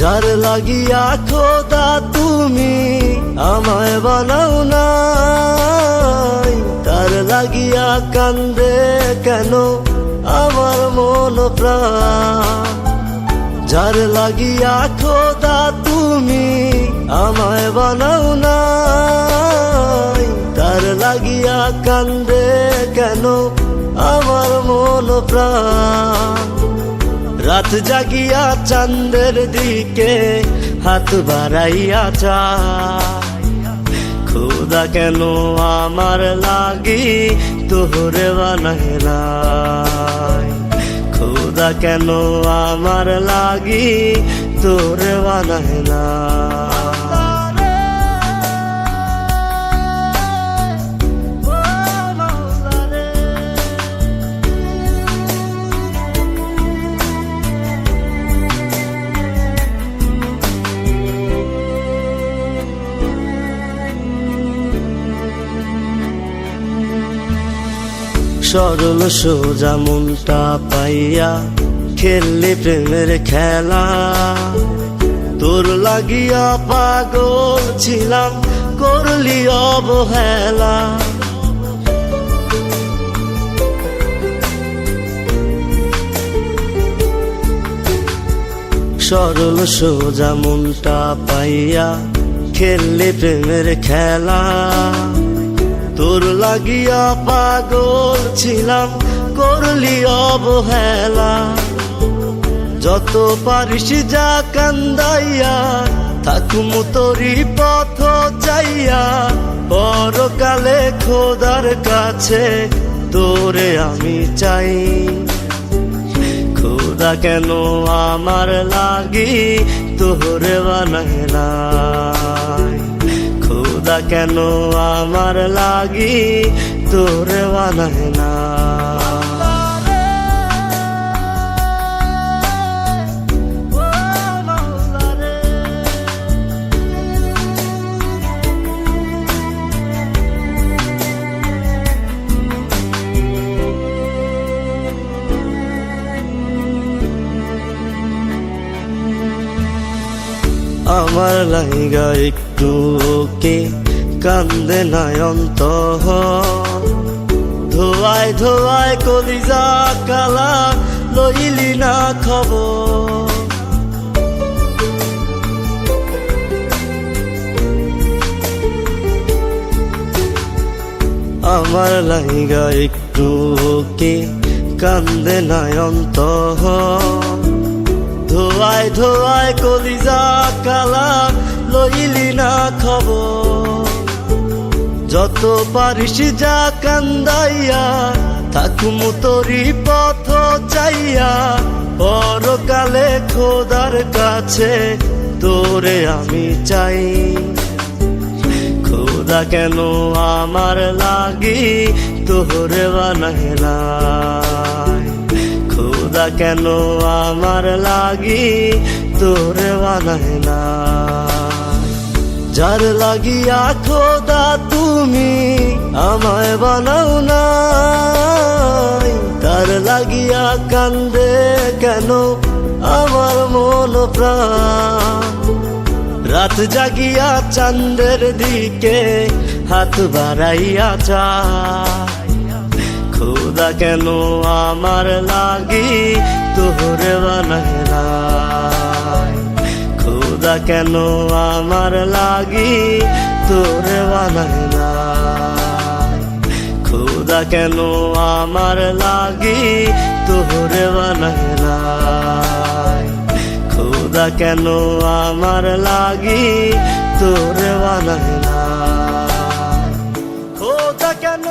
যার লাগিয়া খোদা তুমি আমায় বানাও নাই, তার লাগিয়া কান্দে কেন আমার মন প্রাণ। যার লাগিয়া খোদা তুমি আমায় বানাও নাই, তার লাগিয়া কান্দে কেন আমার মন প্রাণ। রাত জাগিয়া চাঁদের দিকে হাত বাড়াইয়া চায়, খোদা কেন আমার লাগি তোরে বানায় নাই, খোদা কেন আমার লাগি তোরে বানায় নাই। সরল সোজা মনটা পাইয়া খেললি প্রেমের খেলা, তোর লাগিয়া পাগল ছিলাম করলি অবহেলা। সরল সোজা মনটা পাইয়া খেললি প্রেমের খেলা, তোর লাগিয়া পাগল ছিলাম করলি অবহেলা। যত পারিস যা কান্দাইয়া থাকুম তোরি পথ চাইয়া, পরকালে খোদার কাছে তোরে আমি চাই। খোদা কেন আমার লাগি তোরে বানায় নাই, খোদা কেন আমার লাগি তোরে বানায় নাই। আমার লাইগা একটু কে কান্দে নয়ন্ত, ধোয়ায় ধোয়ায় কলিজা কালা লইলি না খবর। আমার লাইগা একটু কে কান্দে নয়ন্ত, ধোয়ায় ধোয়ায় কলিজা কালা লইলি না খবর। যত পারিস যা কান্দাইয়া থাকুম তোরি পথ চাইয়া, পরকালে খোদার কাছে তোরে আমি চাই। খোদা কেন আমার লাগি তোরে বানায় নাই, খোদা কেন আমার লাগি তোরে বানায় নাই। যার লাগিয়া খোদা তুমি আমায় বানাও নাই, তার লাগিয়া কান্দে কেন আমার মন প্রাণ। রাত জাগিয়া চাঁদের দিকে হাত বাড়াইয়া চায়, খোদা কেন আমার লাগি তোরে বানায় নাই, খোদা কেন আমার লাগি তোরে বানায় নাই, খোদা কেন আমার লাগি তোরে বানায় নাই, খোদা কেন আমার লাগি তোরে বানায় নাই, খোদা কেন